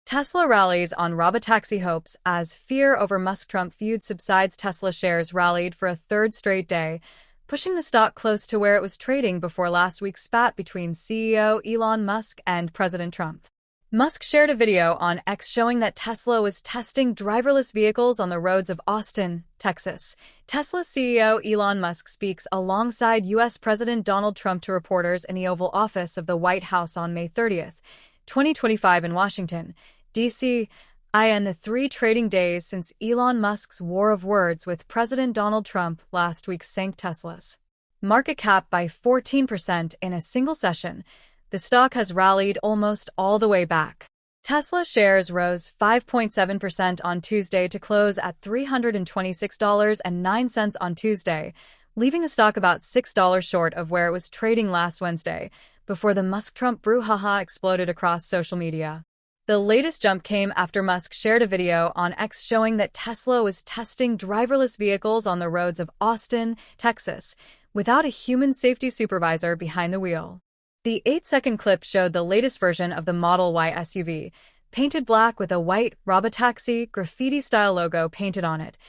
Tesla rallies on robotaxi hopes as fear over Musk-Trump feud subsides. Tesla shares rallied for a third straight day, pushing the stock close to where it was trading before last week's spat between CEO Elon Musk and President Trump. Musk shared a video on X showing that Tesla was testing driverless vehicles on the roads of Austin, Texas. Tesla CEO Elon Musk speaks alongside U.S. President Donald Trump to reporters in the Oval Office of the White House on May 30th, 2025 in Washington, D.C. in the 3 trading days since Elon Musk's war of words with President Donald Trump last week sank Tesla's market cap by 14% in a single session. The stock has rallied almost all the way back. Tesla shares rose 5.7% on Tuesday to close at $326.09 on Tuesday, leaving the stock about $6 short of where it was trading last Wednesday, before the Musk-Trump brouhaha exploded across social media. The latest jump came after Musk shared a video on X showing that Tesla was testing driverless vehicles on the roads of Austin, Texas, without a human safety supervisor behind the wheel. The 8-second clip showed the latest version of the Model Y SUV, painted black with a white robotaxi graffiti-style logo painted on it,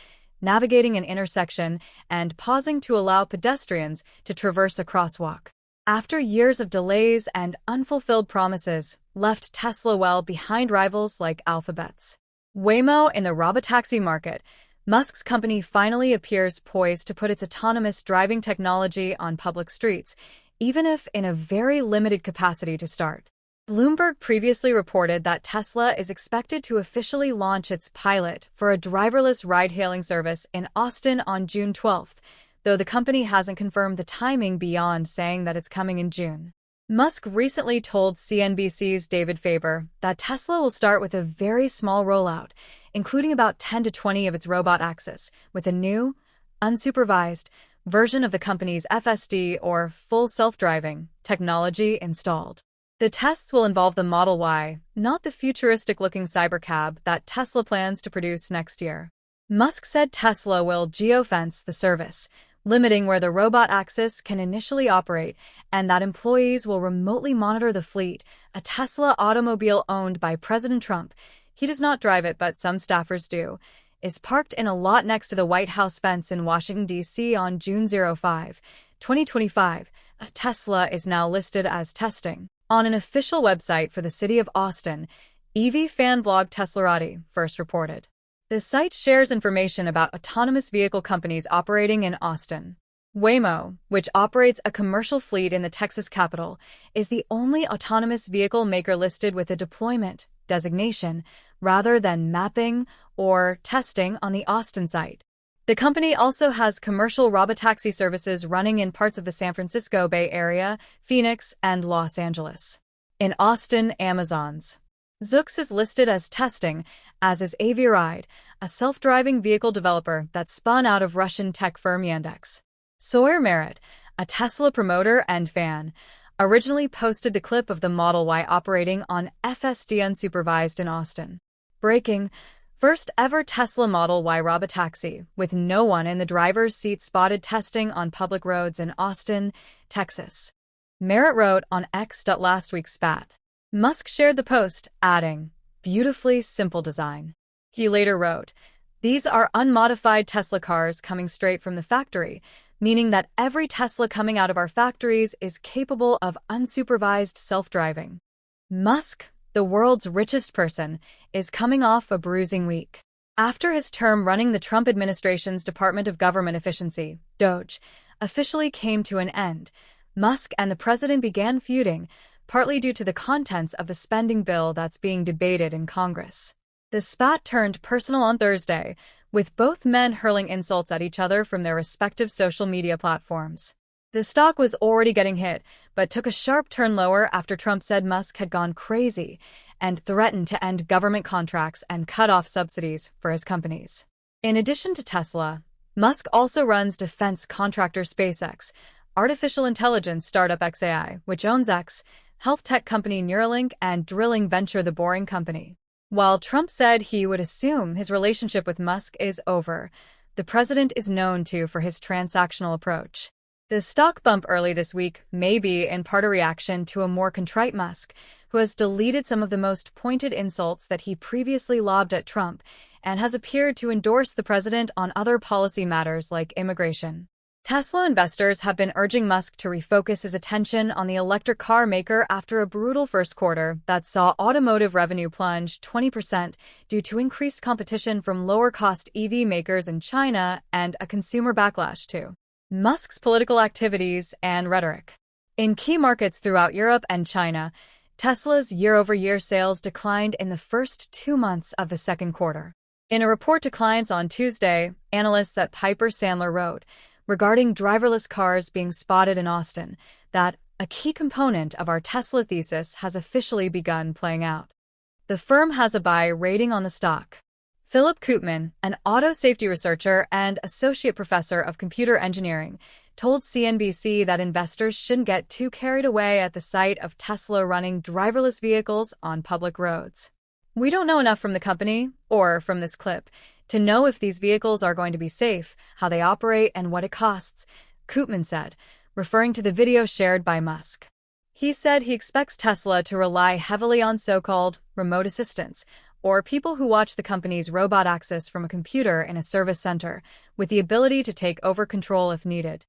navigating an intersection and pausing to allow pedestrians to traverse a crosswalk. After years of delays and unfulfilled promises left Tesla well behind rivals like Alphabet's Waymo in the robotaxi market, Musk's company finally appears poised to put its autonomous driving technology on public streets, even if in a very limited capacity to start. Bloomberg previously reported that Tesla is expected to officially launch its pilot for a driverless ride-hailing service in Austin on June 12th, though the company hasn't confirmed the timing beyond saying that it's coming in June. Musk recently told CNBC's David Faber that Tesla will start with a very small rollout, including about 10 to 20 of its robotaxis, with a new, unsupervised version of the company's FSD or full self-driving technology installed. The tests will involve the Model Y, not the futuristic-looking cybercab that Tesla plans to produce next year. Musk said Tesla will geofence the service, limiting where the robot axis can initially operate, and that employees will remotely monitor the fleet, a Tesla automobile owned by President Trump. He does not drive it, but some staffers do, is parked in a lot next to the White House fence in Washington, D.C. on June 5, 2025. Tesla is now listed as testing on an official website for the city of Austin, EV fan blog Teslarati first reported. The site shares information about autonomous vehicle companies operating in Austin. Waymo, which operates a commercial fleet in the Texas capital, is the only autonomous vehicle maker listed with a deployment designation rather than mapping or testing on the Austin site. The company also has commercial robotaxi services running in parts of the San Francisco Bay Area, Phoenix, and Los Angeles. In Austin, Amazon's Zoox is listed as testing, as is Aviride, a self-driving vehicle developer that spun out of Russian tech firm Yandex. Sawyer Merritt, a Tesla promoter and fan, originally posted the clip of the Model Y operating on FSD unsupervised in Austin. Breaking: first ever Tesla Model Y robotaxi, with no one in the driver's seat spotted testing on public roads in Austin, Texas. Merritt wrote on X. Last week's spat. Musk shared the post, adding, "Beautifully simple design." He later wrote, "These are unmodified Tesla cars coming straight from the factory, meaning that every Tesla coming out of our factories is capable of unsupervised self-driving." Musk, the world's richest person, is coming off a bruising week. After his term running the Trump administration's Department of Government Efficiency, DOGE, officially came to an end, Musk and the president began feuding, partly due to the contents of the spending bill that's being debated in Congress. The spat turned personal on Thursday, with both men hurling insults at each other from their respective social media platforms. The stock was already getting hit, but took a sharp turn lower after Trump said Musk had gone crazy and threatened to end government contracts and cut off subsidies for his companies. In addition to Tesla, Musk also runs defense contractor SpaceX, artificial intelligence startup xAI, which owns X, health tech company Neuralink, and drilling venture The Boring Company. While Trump said he would assume his relationship with Musk is over, the president is known for his transactional approach. The stock bump early this week may be in part a reaction to a more contrite Musk, who has deleted some of the most pointed insults that he previously lobbed at Trump and has appeared to endorse the president on other policy matters like immigration. Tesla investors have been urging Musk to refocus his attention on the electric car maker after a brutal first quarter that saw automotive revenue plunge 20% due to increased competition from lower-cost EV makers in China and a consumer backlash to Musk's political activities and rhetoric. In key markets throughout Europe and China, Tesla's year-over-year sales declined in the first 2 months of the second quarter. In a report to clients on Tuesday, analysts at Piper Sandler wrote, regarding driverless cars being spotted in Austin, that a key component of our Tesla thesis has officially begun playing out. The firm has a buy rating on the stock. Philip Koopman, an auto safety researcher and associate professor of computer engineering, told CNBC that investors shouldn't get too carried away at the sight of Tesla running driverless vehicles on public roads. We don't know enough from the company, or from this clip, to know if these vehicles are going to be safe, how they operate, and what it costs, Koopman said, referring to the video shared by Musk. He said he expects Tesla to rely heavily on so-called remote assistants, or people who watch the company's robotaxi from a computer in a service center, with the ability to take over control if needed.